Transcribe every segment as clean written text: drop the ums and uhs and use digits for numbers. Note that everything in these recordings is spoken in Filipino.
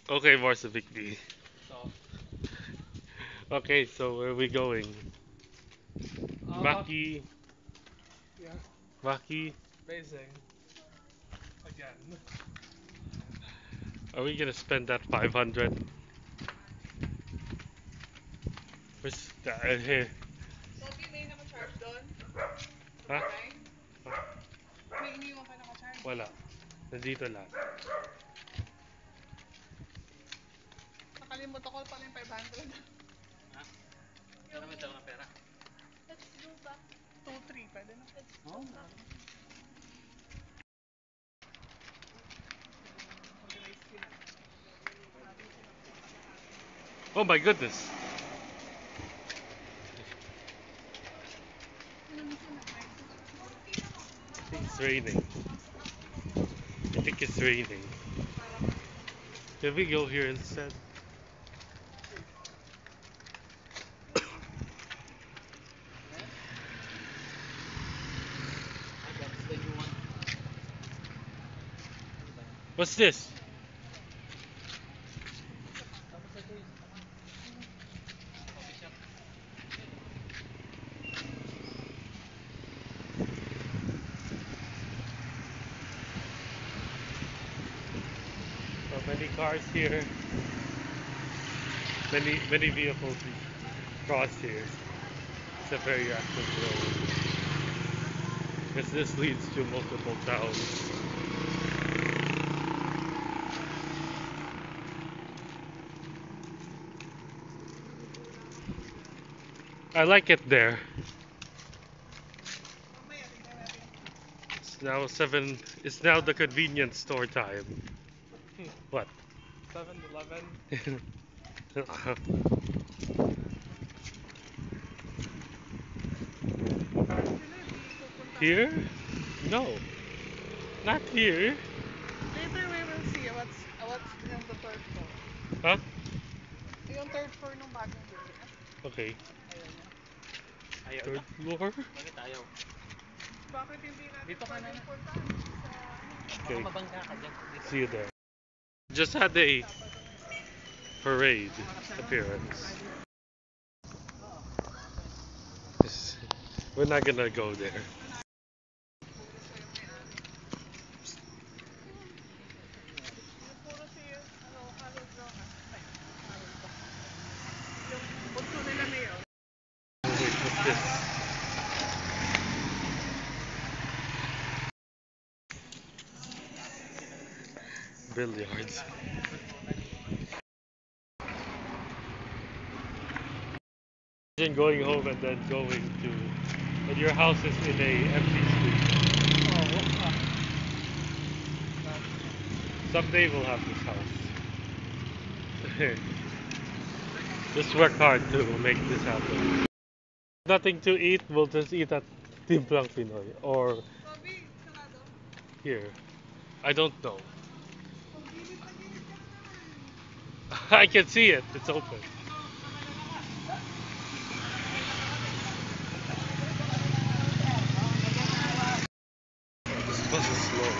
Okay, Varsovik B. So, Okay, so where are we going? uh, Maki, yeah, Maki, amazing. Again. are we gonna spend that 500? Where's that? Here. Sophie, may naka-charge doon? Sa Ha? bahay? May iniwan ka naka-charge? Wala. Nandito lang. Nakalimutan ko pala yung 500. Ha? Gamit ako ng pera. Let's go back. 2-3, pwede na. Let's go Oo, back. Organize sila. Oh my goodness. I think it's raining. I think it's raining. Can we go here instead? Ah, that's the new one. What's this? Tapos ito yung coffee shop. So many cars here. Many vehicles cross here. It's a very active road. Because this leads to multiple towns. I like it there. Mamaya, tignan natin. It's now 7. It's now the convenience store time. What? 7-Eleven. Saan sila pupuntahan? Here? No, not here. Later we will see what's in the third floor. Huh? Yung third floor ng bagong building. Okay. Ayun na. Ayaw Third niya. floor? Bakit ayaw? Bakit hindi natin Dito ka na pwedeng na. puntahan sa ano? Baka Okay. mabangga ka dyan. Dito. See you there. Just had a Dapat ang parade appearance. We're not gonna go there. yung puro si ano, Harold lang. Ay, Harold ba? Yung bunso nila Mayo. Wait, what's this? Billiards. Imagine going home and then going to, and your house is in a empty street. Oo. Someday we'll have this house. Just work hard to make this happen. Nothing to eat, we'll just eat at Timplang Pinoy or Bobby, sarado. here. I don't know. Pagdilit na dilit ka naman. I can see it. It's open. This bus is slow.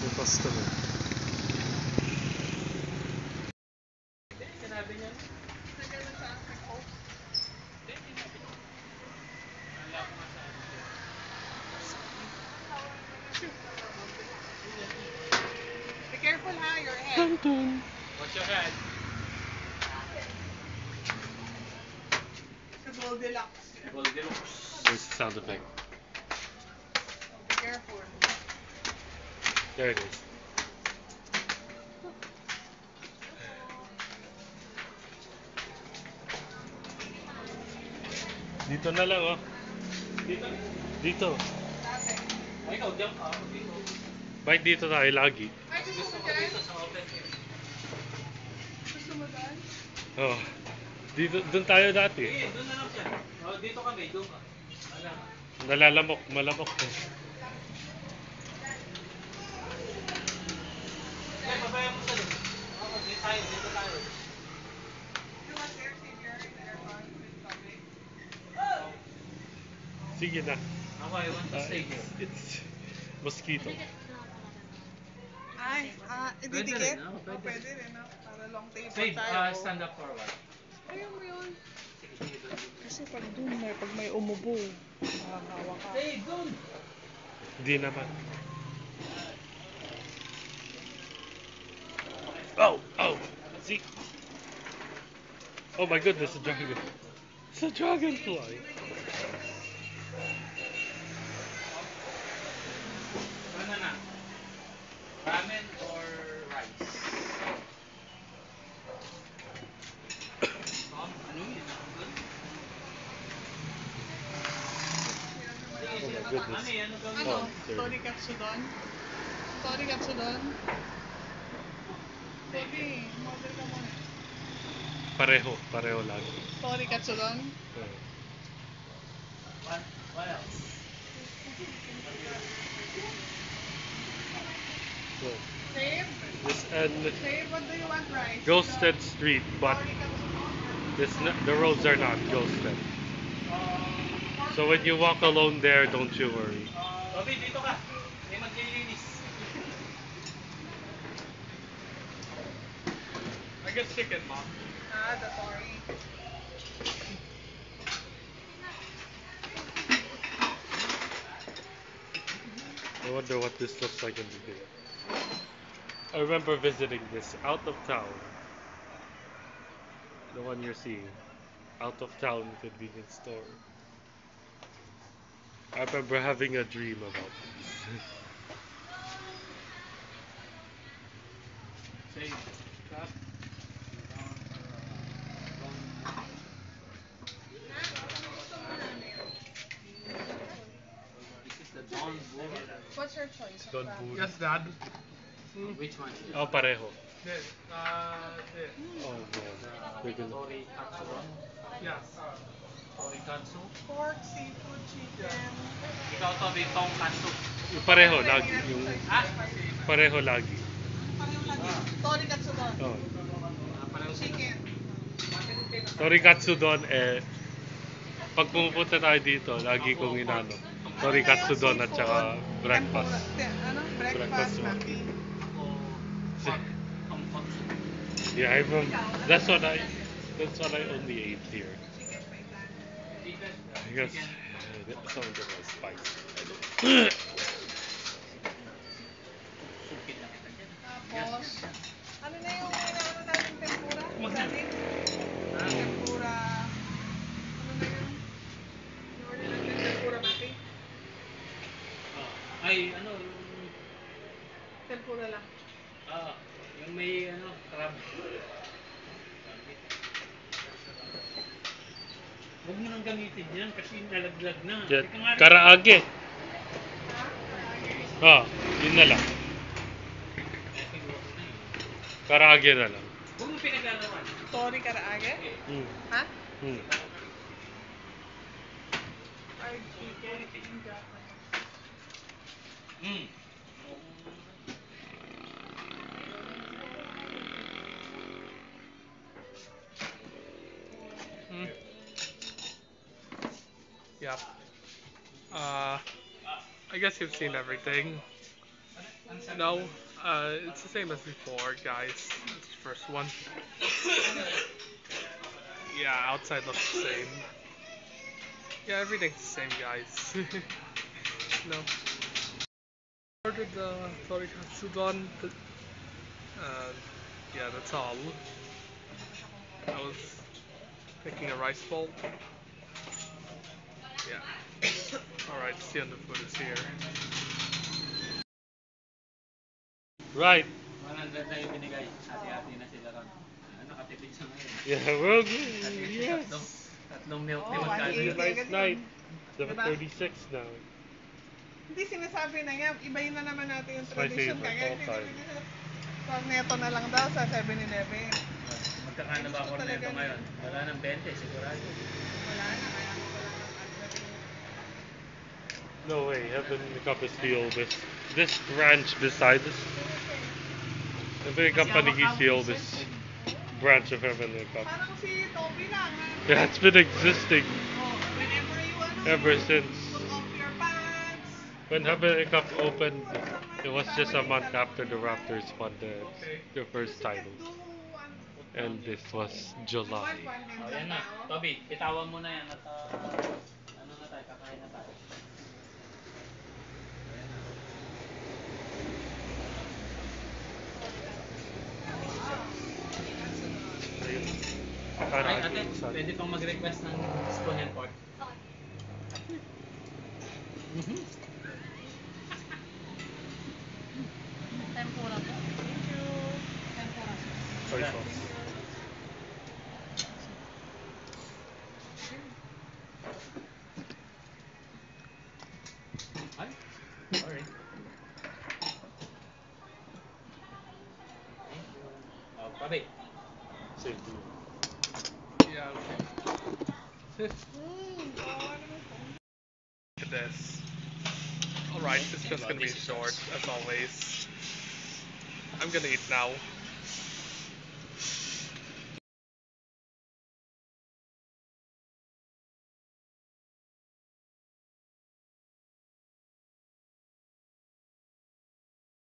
May customer. Sinabi niya. Nagano sa nag-host. Kala ko nga sa ano. Be careful ha, your head. Dun dun. Watch your head. It's a Goldilocks. Goldilocks. Where's the sound effect? Be careful. There it is. Dito na lang oh. Dito. Dito. Dati. Ay, ikaw dyan ka. Ako dito. Bike dito tayo lagi. Ay, gusto Gusto mo ko dyan? dito sa open air. Gusto mo dyan? Oh. Dito, dun tayo dati. Sige, doon na lang siya. Oh, dito kami, doon ka. Wala ka. Nalalamok, malamok. Sige, babayan mo sa doon. Ako, dito tayo, dito tayo. You want air savior in the aircon with Bobby? Sige na. Ako, I want to stay here. It's mosquito. Ay, Pwede ididikit? rin, no? Oh, pwede rin, no? Para long table Save, tayo. stand up for a while. Ayaw mo yun. Kasi pag may umubo, nakakawa ka. Save, dun! Di naman. Oh, oh, see. Oh my goodness, a dragon. It's a dragonfly. Ano na? Ramen or rice? Ano yun? Oh my goodness. Ano yan? Ano? Oh, sorry. Tori Katsudon? Tori Katsudon? Tori, model ka muna. Pareho lang. Tori Katsudon? What else? So, Save? this and Save, what do you want, rice? Ghosted Street, but Tori Katsudon? the roads are not ghosted. So when you walk alone there, don't you worry. Bobby, dito ka. May maglilinis. I guess chicken, Mom. The Tori. I wonder what this looks like in the video. I remember visiting this out of town. The one you're seeing. Out of town convenience store. I remember having a dream about this. Save. This is the Don Boy. What's your choice? Don't food. Yes, Dad. Which one? Oh, pareho. This. This. Oh man. They're gonna- Tori Katsudon? Yes. Tori Katsu? Pork, seafood, chicken. Ikaw, Toby, Tonkatsu. Yung pareho lagi. Yung Ah? pareho lagi. Pareho lagi. Tori Katsudon. Oh. Pareho Chicken. Torikatsu doon pag pumupunta tayo dito, lagi kong inano. Torikatsu doon at saka breakfast. Ano? Breakfast Breakfast, one. maki. Tonkatsu. Yeah, I remember. That's what I only ate here. I guess some of it was spicy. Supit na kita dyan. Tapos, ano na yung inaano natin tempura? Sabi? Tempura. Ano na yun? Yung order natin tempura maki? Ay, ano, yung... Tempura lang. Yung may, crab. Huwag mo nang gamitin yan kasi nalaglag na. Jet, Teka nga rin. karaage. Ha? Yun na lang. Eh, kinuha ko na yun. Karaage na lang. Huwag mo pinaglalawan. Tori karaage? Hmm. Ha? Hmm. Ay, chicken. Hmm. Yep. I guess you've seen everything. No, it's the same as before, guys. It's the first one. Yeah, outside looks the same. Yeah, everything's the same, guys. No. Ordered the Torikatsudon. Yeah, that's all. I was making a rice bowl. Yeah. Alright, see on the food is here. Right. 100 na yung binigay. Hati-hati na sila ron. Nakatipid siya ngayon. Yeah, we're good. Hati-hati Yes. tatlong milk tea. Oh, magkano It's a yun? nice night. Diba? 7:36 now. Hindi sinasabi na nga, ibahin na naman natin yung It's my tradition. favorite Kaya all time. Corneto na lang daw sa 7-Eleven. Magkakano ba ako nito ngayon? Wala nang 20, sigurado. Wala na, kaya wala nang advertising. No way, Heaven Cup is the oldest. This branch beside us, Heavenly Company is the oldest branch of Heavenly Cup. Parang si Toby lang. Yeah, it's been existing. Oh, whenever you ever since Put off your pants. when Heavenly Cup opened, it was just a month after the Raptors won the first title. And this was July. Oh, yan na. Toby, bitawan mo na yan at ano na tayo, kakain na tayo. Ayan na. Ayun. Ay, ate, pwede pang mag-request ng spoon and fork. Tempura po. Thank you. Tempura. Soy sauce. Ay, sorry. Oh, Toby. Same to you. Yeah, okay. Look at this. Alright, it's just gonna be short, as always. I'm gonna eat now.